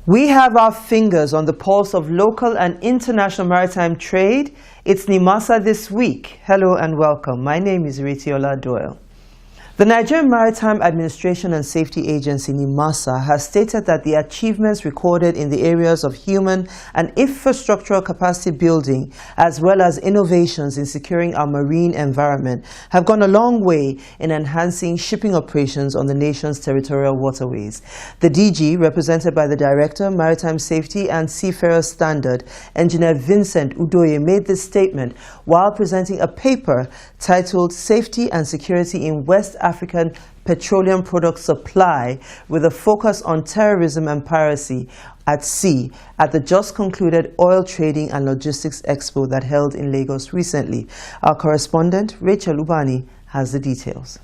We have our fingers on the pulse of local and international maritime trade. It's Nimasa this week. Hello and welcome. My name is Retiola Doyle. The Nigerian Maritime Administration and Safety Agency, Nimasa, has stated that the achievements recorded in the areas of human and infrastructural capacity building, as well as innovations in securing our marine environment, have gone a long way in enhancing shipping operations on the nation's territorial waterways. The DG, represented by the Director, Maritime Safety and Seafarer Standard, Engineer Vincent Udoye, made this statement while presenting a paper titled Safety and Security in West African Petroleum Product Supply, with a focus on terrorism and piracy at sea, at the just concluded Oil Trading and Logistics Expo that held in Lagos recently. Our correspondent, Rachel Ubani, has the details.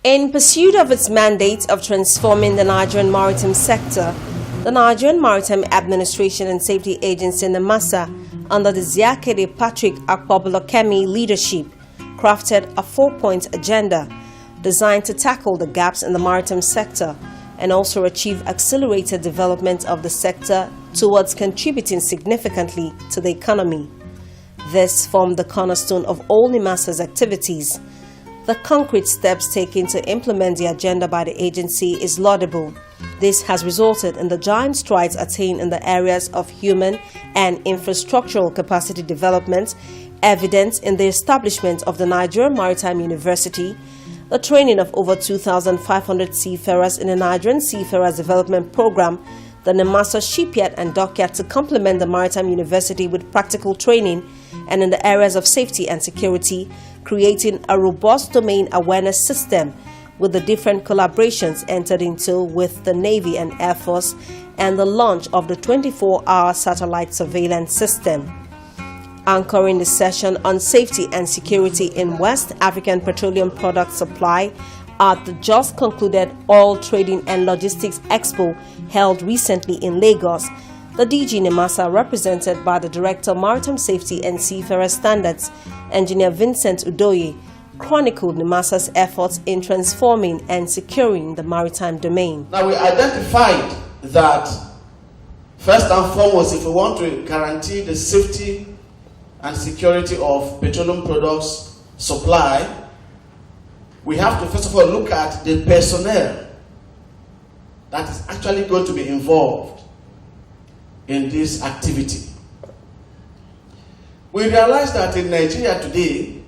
In pursuit of its mandate of transforming the Nigerian maritime sector, the Nigerian Maritime Administration and Safety Agency, Nimasa, under the Ziakede Patrick Akpobolokemi leadership, crafted a 4-point agenda designed to tackle the gaps in the maritime sector and also achieve accelerated development of the sector towards contributing significantly to the economy. This formed the cornerstone of all Nimasa's activities. The concrete steps taken to implement the agenda by the agency is laudable. This has resulted in the giant strides attained in the areas of human and infrastructural capacity development, evident in the establishment of the Nigerian Maritime University, the training of over 2,500 seafarers in the Nigerian Seafarers Development Program, the Nimasa Shipyard and Dockyard to complement the Maritime University with practical training, and in the areas of safety and security, creating a robust domain awareness system with the different collaborations entered into with the Navy and Air Force, and the launch of the 24-hour satellite surveillance system. Anchoring the session on safety and security in West African Petroleum Product Supply at the just concluded Oil Trading and Logistics Expo held recently in Lagos, the DG Nimasa, represented by the Director Maritime Safety and Seafarer Standards, Engineer Vincent Udoye, chronicled Nimasa's efforts in transforming and securing the maritime domain. Now, we identified that, first and foremost, if we want to guarantee the safety and security of petroleum products supply, we have to first of all look at the personnel that is actually going to be involved in this activity. We realize that in Nigeria today,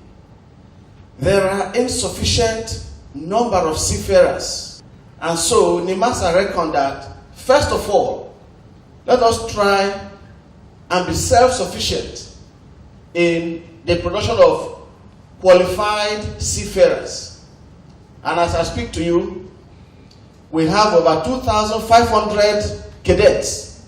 there are insufficient number of seafarers. And so Nimasa reckoned that, first of all, let us try and be self-sufficient in the production of qualified seafarers. And as I speak to you, we have over 2,500 cadets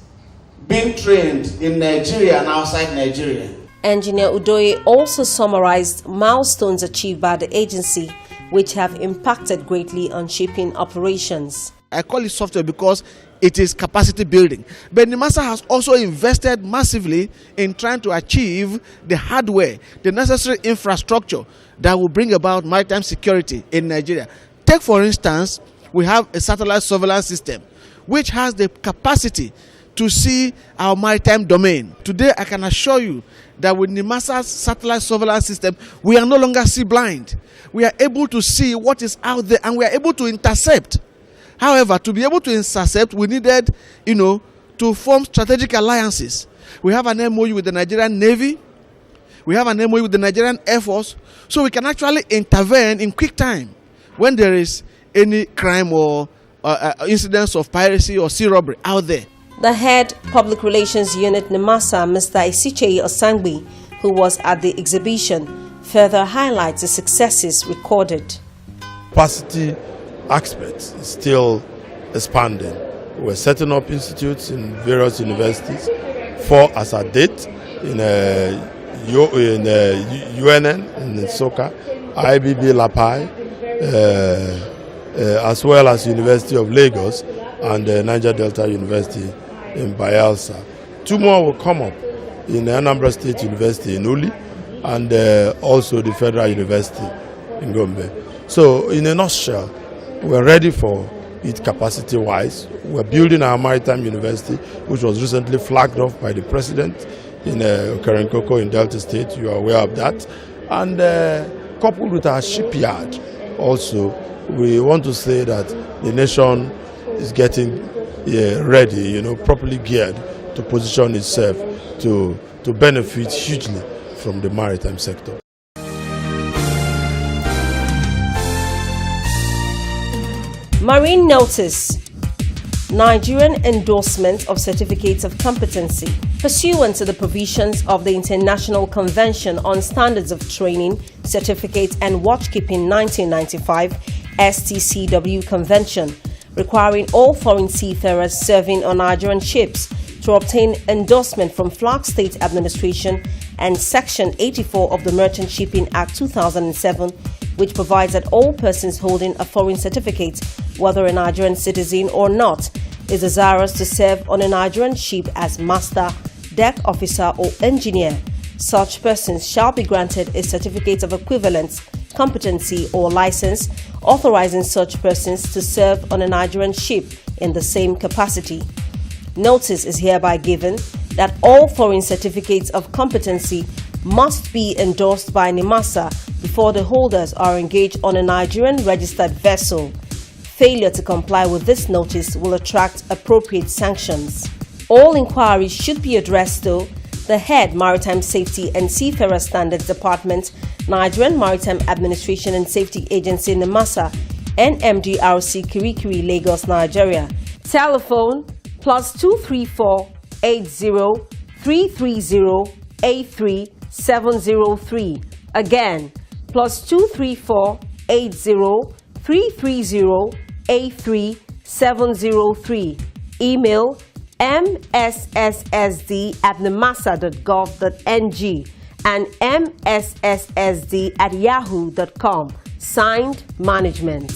being trained in Nigeria and outside Nigeria. Engineer Udoye also summarized milestones achieved by the agency, which have impacted greatly on shipping operations. I call it software because it is capacity building. But Nimasa has also invested massively in trying to achieve the hardware, the necessary infrastructure that will bring about maritime security in Nigeria. Take, for instance, we have a satellite surveillance system, which has the capacity to see our maritime domain. Today, I can assure you that with Nimasa's satellite surveillance system, we are no longer sea blind. We are able to see what is out there and we are able to intercept. However, to be able to intercept, we needed, to form strategic alliances. We have an MOU with the Nigerian Navy. We have an MOU with the Nigerian Air Force. So we can actually intervene in quick time when there is any crime or incidents of piracy or sea robbery out there. The head Public Relations Unit Nimasa, Mr. Isichei Osangbi, who was at the exhibition, further highlights the successes recorded. Capacity aspects is still expanding. We're setting up institutes in various universities. 4 as at date in UNN in Soka, IBB Lapai, as well as University of Lagos and Niger Delta University in Bayelsa. 2 more will come up in Anambra State University in Uli and also the Federal University in Gombe. So in a nutshell, we're ready for it capacity-wise. We're building our maritime university, which was recently flagged off by the president in Kerenkoko in Delta State. You are aware of that. And coupled with our shipyard also, we want to say that the nation is getting ready, properly geared to position itself to benefit hugely from the maritime sector. Marine notice. Nigerian endorsement of certificates of competency. Pursuant to the provisions of the International Convention on Standards of Training, Certificate and Watchkeeping 1995 STCW Convention, requiring all foreign seafarers serving on Nigerian ships to obtain endorsement from Flag State Administration, and Section 84 of the Merchant Shipping Act 2007, which provides that all persons holding a foreign certificate, whether a Nigerian citizen or not, is desirous to serve on a Nigerian ship as master, deck officer or engineer. Such persons shall be granted a certificate of equivalence, competency or license authorizing such persons to serve on a Nigerian ship in the same capacity. Notice is hereby given that all foreign certificates of competency must be endorsed by Nimasa before the holders are engaged on a Nigerian registered vessel. Failure to comply with this notice will attract appropriate sanctions. All inquiries should be addressed to the Head Maritime Safety and Seafarer Standards Department, Nigerian Maritime Administration and Safety Agency Nimasa, NMDRC Kirikiri, Lagos, Nigeria. Telephone +234 80 330 83703. Again, +234 80 330 83703. Email msssd@nimasa.gov.ng and msssd@yahoo.com. Signed, Management.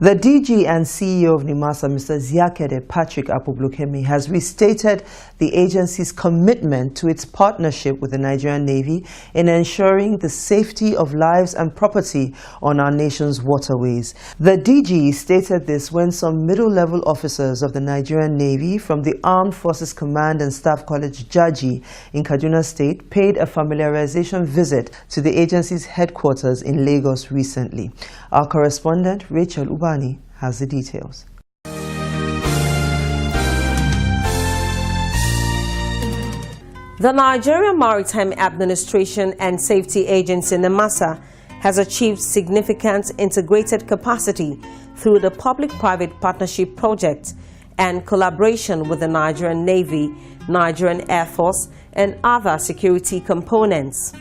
The DG and CEO of Nimasa, Mr. Ziakede Patrick Akpobolokemi, has restated the agency's commitment to its partnership with the Nigerian Navy in ensuring the safety of lives and property on our nation's waterways. The DG stated this when some middle-level officers of the Nigerian Navy from the Armed Forces Command and Staff College, Jaji, in Kaduna State, paid a familiarization visit to the agency's headquarters in Lagos recently. Our correspondent, Rachel Ubani, has the details. The Nigerian Maritime Administration and Safety Agency, Nimasa, has achieved significant integrated capacity through the Public-Private Partnership Project and collaboration with the Nigerian Navy, Nigerian Air Force, and other security components.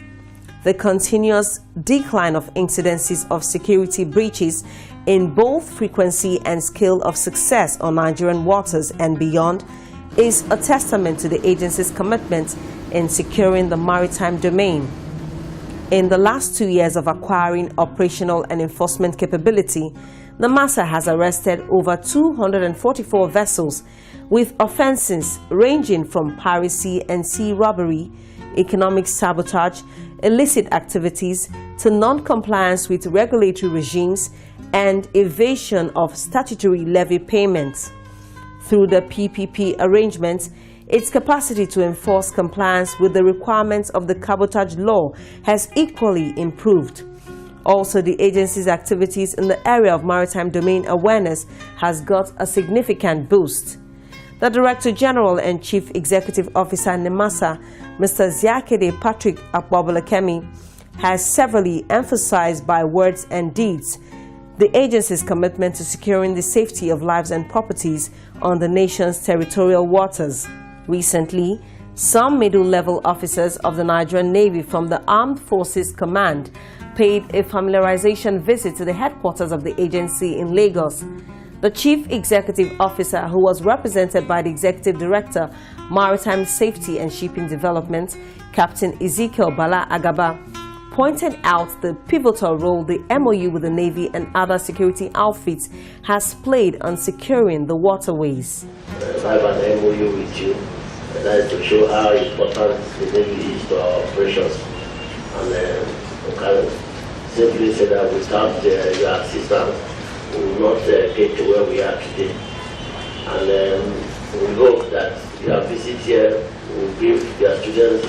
The continuous decline of incidences of security breaches in both frequency and scale of success on Nigerian waters and beyond is a testament to the agency's commitment in securing the maritime domain. In the last 2 years of acquiring operational and enforcement capability, Nimasa has arrested over 244 vessels with offenses ranging from piracy and sea robbery, economic sabotage, illicit activities to non-compliance with regulatory regimes and evasion of statutory levy payments. Through the PPP arrangements, its capacity to enforce compliance with the requirements of the cabotage law has equally improved. Also, the agency's activities in the area of maritime domain awareness has got a significant boost. The Director General and Chief Executive Officer Nimasa, Mr. Ziakede Patrick Akpobolokemi, has severally emphasized by words and deeds the agency's commitment to securing the safety of lives and properties on the nation's territorial waters. Recently, some middle-level officers of the Nigerian Navy from the Armed Forces Command paid a familiarization visit to the headquarters of the agency in Lagos. The Chief Executive Officer, who was represented by the Executive Director, Maritime Safety and Shipping Development, Captain Ezekiel Bala Agaba, pointed out the pivotal role the MOU with the Navy and other security outfits has played on securing the waterways. I have an MOU with you, and that is to show how important the Navy is to our operations. And we can simply say that without your assistance, we will not get to where we are today. And we hope that your visit here will give their students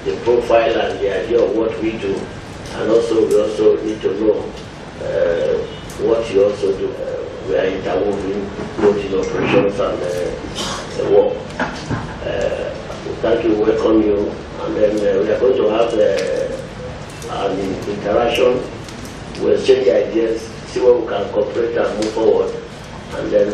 the profile and the idea of what we do, and also we also need to know what you also do. We are interwoven both in operations and work. Thank you, welcome you, and then we are going to have an interaction. We'll exchange ideas, see what we can cooperate and move forward, and then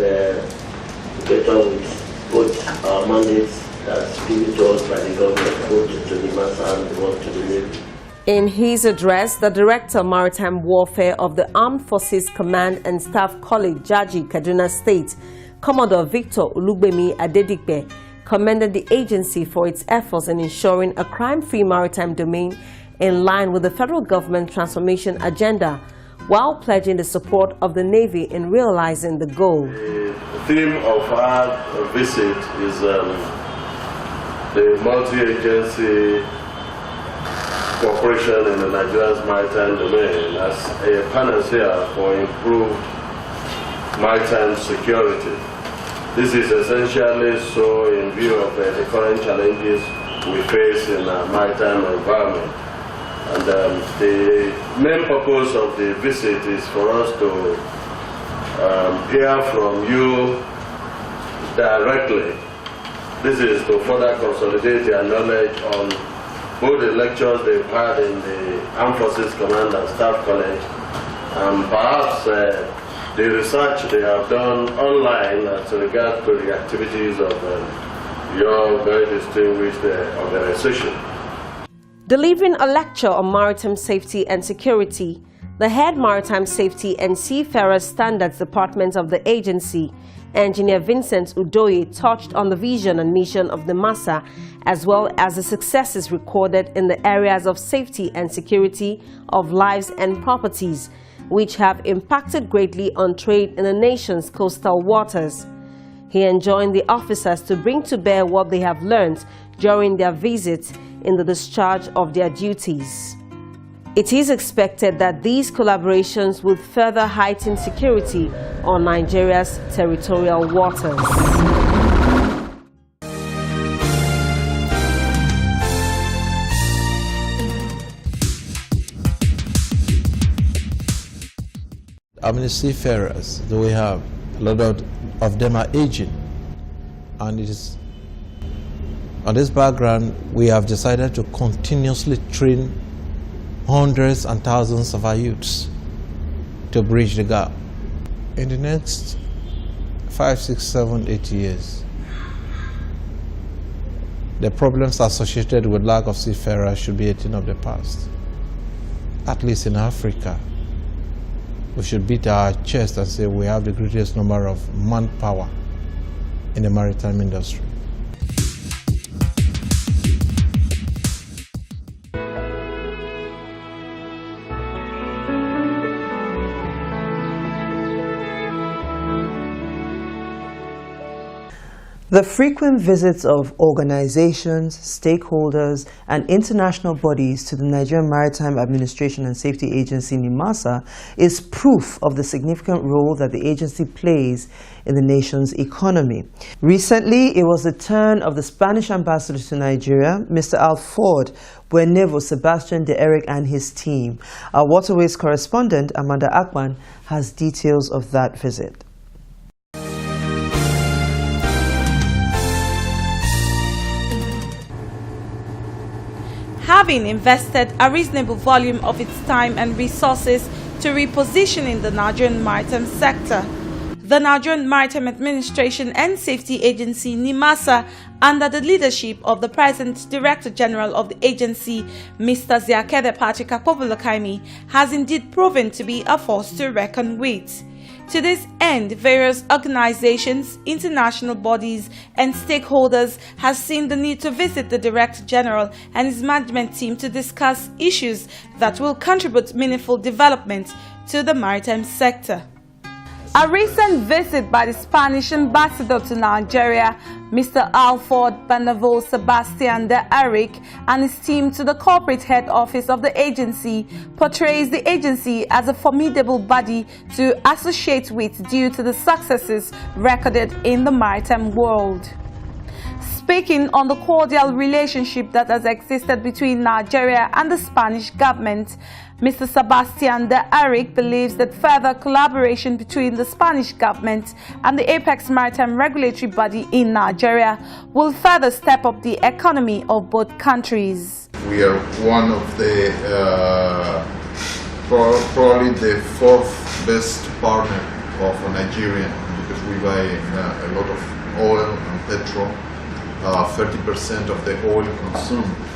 get on with both our mandates that's given to us by the government, both to Nimasa and one to the Navy. In his address, the Director Maritime Warfare of the Armed Forces Command and Staff College, Jaji, Kaduna State, Commodore Victor Ulugbemi Adedipe, commended the agency for its efforts in ensuring a crime-free maritime domain in line with the federal government transformation agenda, while pledging the support of the Navy in realizing the goal. The theme of our visit is the multi-agency cooperation in the Nigeria's maritime domain as a panacea for improved maritime security. This is essentially so in view of the current challenges we face in our maritime environment. And the main purpose of the visit is for us to hear from you directly. This is to further consolidate their knowledge on both the lectures they've had in the Armed Forces Command and Staff College, and perhaps the research they have done online as regards to the activities of your very distinguished organization. Delivering a lecture on maritime safety and security, the head Maritime Safety and Seafarer Standards Department of the agency, Engineer Vincent Udoye, touched on the vision and mission of Nimasa, as well as the successes recorded in the areas of safety and security of lives and properties, which have impacted greatly on trade in the nation's coastal waters. He enjoined the officers to bring to bear what they have learned during their visit in the discharge of their duties. It is expected that these collaborations will further heighten security on Nigeria's territorial waters. How many seafarers do we have? A lot of them are aging, and it is on this background we have decided to continuously train hundreds and thousands of our youths to bridge the gap. In the next 5, 6, 7, 8 years, the problems associated with lack of seafarers should be a thing of the past. At least in Africa, we should beat our chest and say we have the greatest number of manpower in the maritime industry. The frequent visits of organizations, stakeholders, and international bodies to the Nigerian Maritime Administration and Safety Agency, Nimasa, is proof of the significant role that the agency plays in the nation's economy. Recently, it was the turn of the Spanish ambassador to Nigeria, Mr. Alford Buenevo Sebastian de Eric, and his team. Our Waterways correspondent, Amanda Akman, has details of that visit. Having invested a reasonable volume of its time and resources to repositioning the Nigerian maritime sector, the Nigerian Maritime Administration and Safety Agency, Nimasa, under the leadership of the present Director General of the agency, Mr. Ziakede Patrick Akpobolokaimi, has indeed proven to be a force to reckon with. To this end, various organizations, international bodies, and stakeholders have seen the need to visit the Director General and his management team to discuss issues that will contribute meaningful development to the maritime sector. A recent visit by the Spanish ambassador to Nigeria, Mr. Alfred Bernabeu Sebastian de Eric, and his team to the corporate head office of the agency portrays the agency as a formidable body to associate with due to the successes recorded in the maritime world. Speaking on the cordial relationship that has existed between Nigeria and the Spanish government, Mr. Sebastian de Eric believes that further collaboration between the Spanish government and the Apex Maritime Regulatory Body in Nigeria will further step up the economy of both countries. We are one of the, probably the fourth best partner of Nigeria, because we buy a lot of oil and petrol. 30% of the oil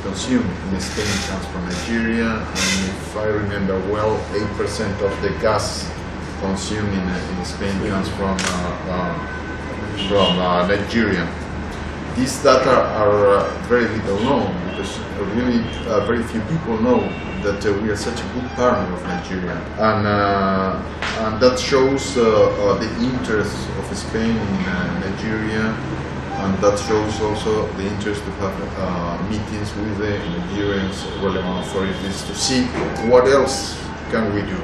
consumed in Spain comes from Nigeria, and if I remember well, 8% of the gas consumed in Spain comes from Nigeria. These data are very little known, because really very few people know that we are such a good partner of Nigeria, and that shows the interest of Spain in Nigeria. And that shows also the interest to have meetings with the Nigerians relevant authorities to see what else can we do.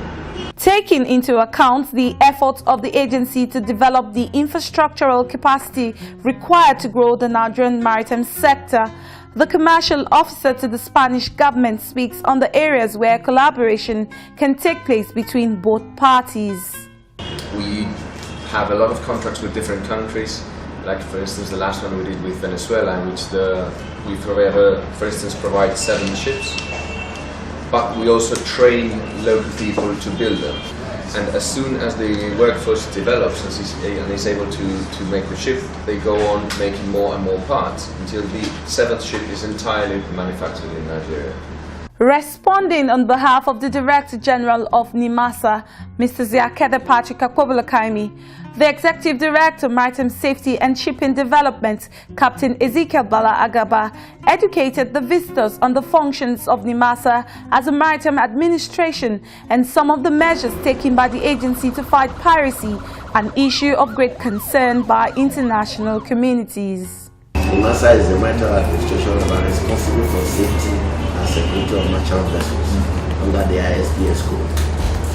Taking into account the efforts of the agency to develop the infrastructural capacity required to grow the Nigerian maritime sector, the commercial officer to the Spanish government speaks on the areas where collaboration can take place between both parties. We have a lot of contracts with different countries. Like, for instance, the last one we did with Venezuela, in which we for instance, provide 7 ships, but we also train local people to build them. And as soon as the workforce develops and is able to make the ship, they go on making more and more parts until the 7th ship is entirely manufactured in Nigeria. Responding on behalf of the Director General of Nimasa, Mr. Ziakede Patrick Akwobolokaimi, the Executive Director, Maritime Safety and Shipping Development, Captain Ezekiel Bala Agaba, educated the visitors on the functions of Nimasa as a maritime administration and some of the measures taken by the agency to fight piracy, an issue of great concern by international communities. Nimasa is the maritime administration responsible for safety and security of merchant vessels under the ISPS code.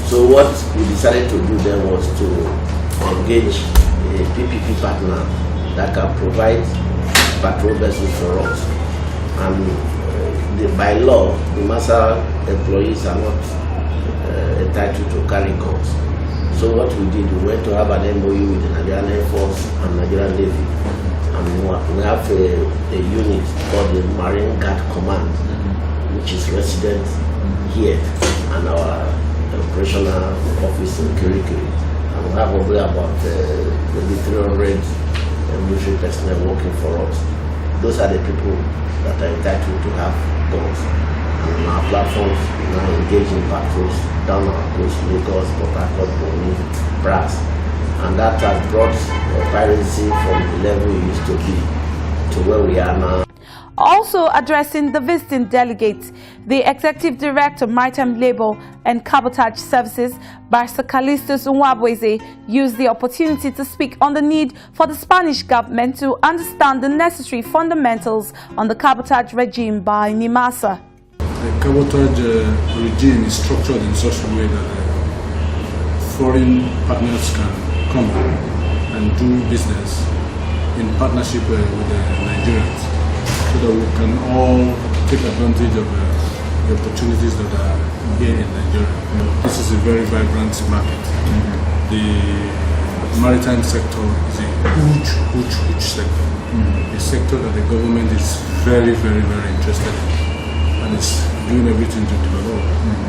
So what we decided to do then was to engage a PPP partner that can provide patrol vessels for us. And by law, Nimasa employees are not entitled to carry guns. So what we did, we went to have an MOU with the Nigerian Air Force and Nigerian Navy. And we have a unit called the Marine Guard Command, which is resident here, and our operational office in Kirikiri. And we have probably about maybe 300 military personnel working for us. Those are the people that are entitled to have guns. And on our platforms, we now engage in patrols down our coast, Lagos, Port Harcourt, Bonny, Brass. And that has brought piracy from the level it used to be to where we are now. Also addressing the visiting delegates, the Executive Director, Maritime Labour and Cabotage Services, Barrister Callistus Nwabweze, used the opportunity to speak on the need for the Spanish government to understand the necessary fundamentals on the cabotage regime by Nimasa. The cabotage regime is structured in such a way that foreign partners can come and do business in partnership with the Nigerians, so that we can all take advantage of the opportunities that are here in Nigeria. This is a very vibrant market. The maritime sector is a huge sector. A sector that the government is very interested in, and it's doing everything to develop.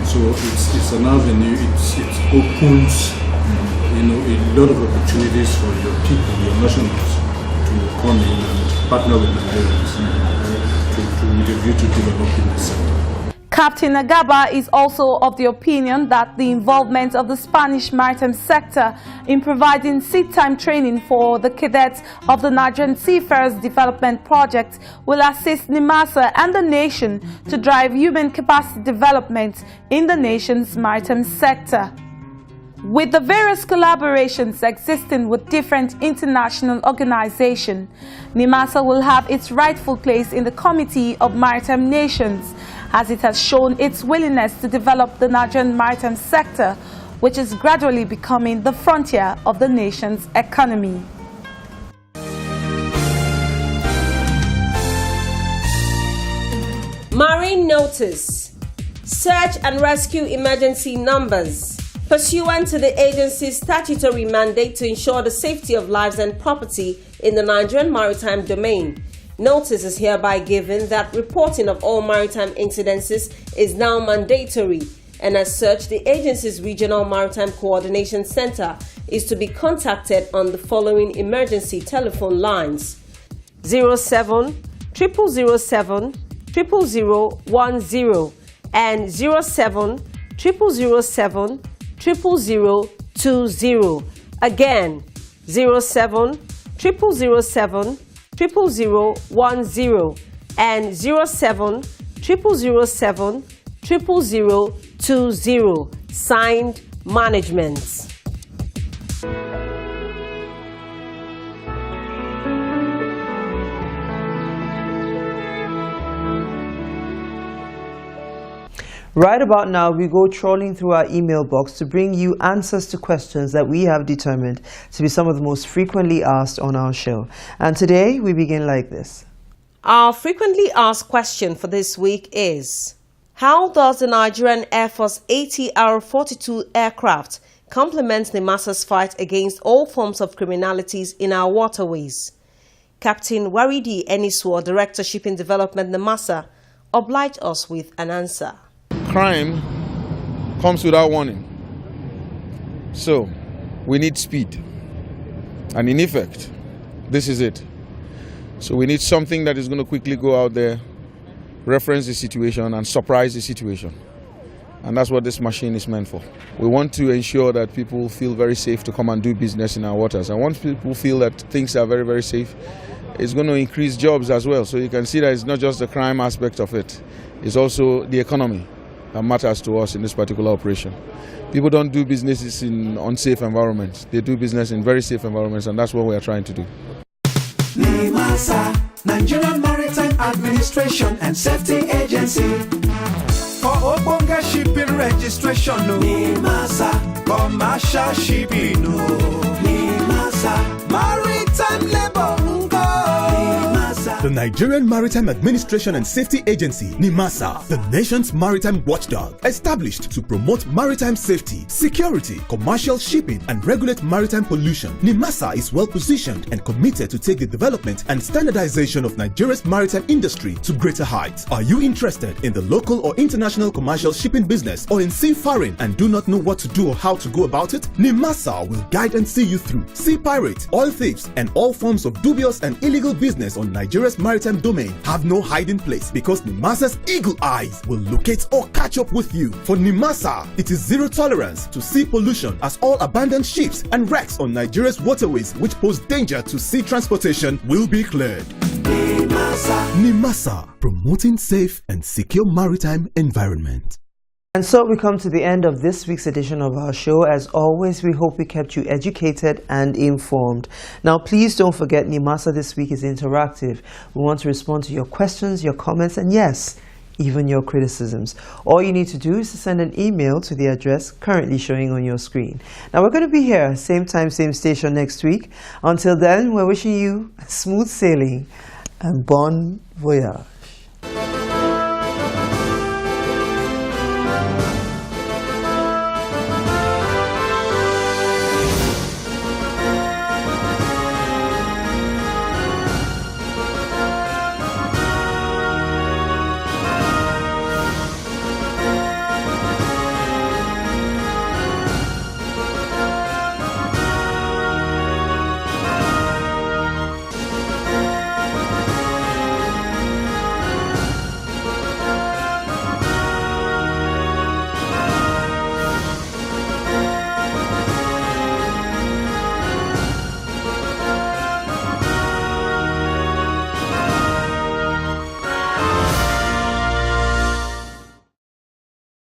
So it's an avenue. It opens, a lot of opportunities for your people, your nationals, to come in and partner with Nigerians with a view to developing the sector. Captain Agaba is also of the opinion that the involvement of the Spanish maritime sector in providing seat-time training for the cadets of the Nigerian Seafarers Development Project will assist Nimasa and the nation to drive human capacity development in the nation's maritime sector. With the various collaborations existing with different international organizations, Nimasa will have its rightful place in the Committee of Maritime Nations, as it has shown its willingness to develop the Nigerian maritime sector, which is gradually becoming the frontier of the nation's economy. Marine notice. Search and rescue emergency numbers. Pursuant to the agency's statutory mandate to ensure the safety of lives and property in the Nigerian maritime domain, notice is hereby given that reporting of all maritime incidences is now mandatory, and as such, the agency's Regional Maritime Coordination Center is to be contacted on the following emergency telephone lines: 07 0007 0010 and 07 0007 0020. Again, 07 0007 0010 and 07 0007 0020. Signed, Management. Right about now, we go trawling through our email box to bring you answers to questions that we have determined to be some of the most frequently asked on our show. And today, we begin like this. Our frequently asked question for this week is: how does the Nigerian Air Force ATR-42 aircraft complement Nimasa's fight against all forms of criminalities in our waterways? Captain Waridi Eniswo, Director Shipping Development Nimasa, obliged us with an answer. Crime comes without warning. So, we need speed. And in effect, this is it. So we need something that is going to quickly go out there, reference the situation and surprise the situation. And that's what this machine is meant for. We want to ensure that people feel very safe to come and do business in our waters. And once people feel that things are very, very safe, it's going to increase jobs as well. So you can see that it's not just the crime aspect of it, it's also the economy that matters to us in this particular operation. People don't do businesses in unsafe environments. They do business in very safe environments, and that's what we are trying to do. Nimasa, Nigerian Maritime Administration and Safety Agency. For Obonga shipping registration, no. Nimasa, commercial shipping, no. Nimasa, maritime labor, The Nigerian Maritime Administration and Safety Agency, Nimasa, the nation's maritime watchdog, established to promote maritime safety, security, commercial shipping, and regulate maritime pollution. Nimasa is well positioned and committed to take the development and standardization of Nigeria's maritime industry to greater heights. Are you interested in the local or international commercial shipping business or in seafaring and do not know what to do or how to go about it? Nimasa will guide and see you through. Sea pirates, oil thieves, and all forms of dubious and illegal business on Nigeria's maritime domain have no hiding place because Nimasa's eagle eyes will locate or catch up with you. For Nimasa, it is zero tolerance to sea pollution, as all abandoned ships and wrecks on Nigeria's waterways which pose danger to sea transportation will be cleared. Nimasa, promoting safe and secure maritime environment. And so we come to the end of this week's edition of our show. As always, we hope we kept you educated and informed. Now, please don't forget, Nimasa this week is interactive. We want to respond to your questions, your comments, and yes, even your criticisms. All you need to do is to send an email to the address currently showing on your screen. Now, we're going to be here, same time, same station next week. Until then, we're wishing you smooth sailing and bon voyage.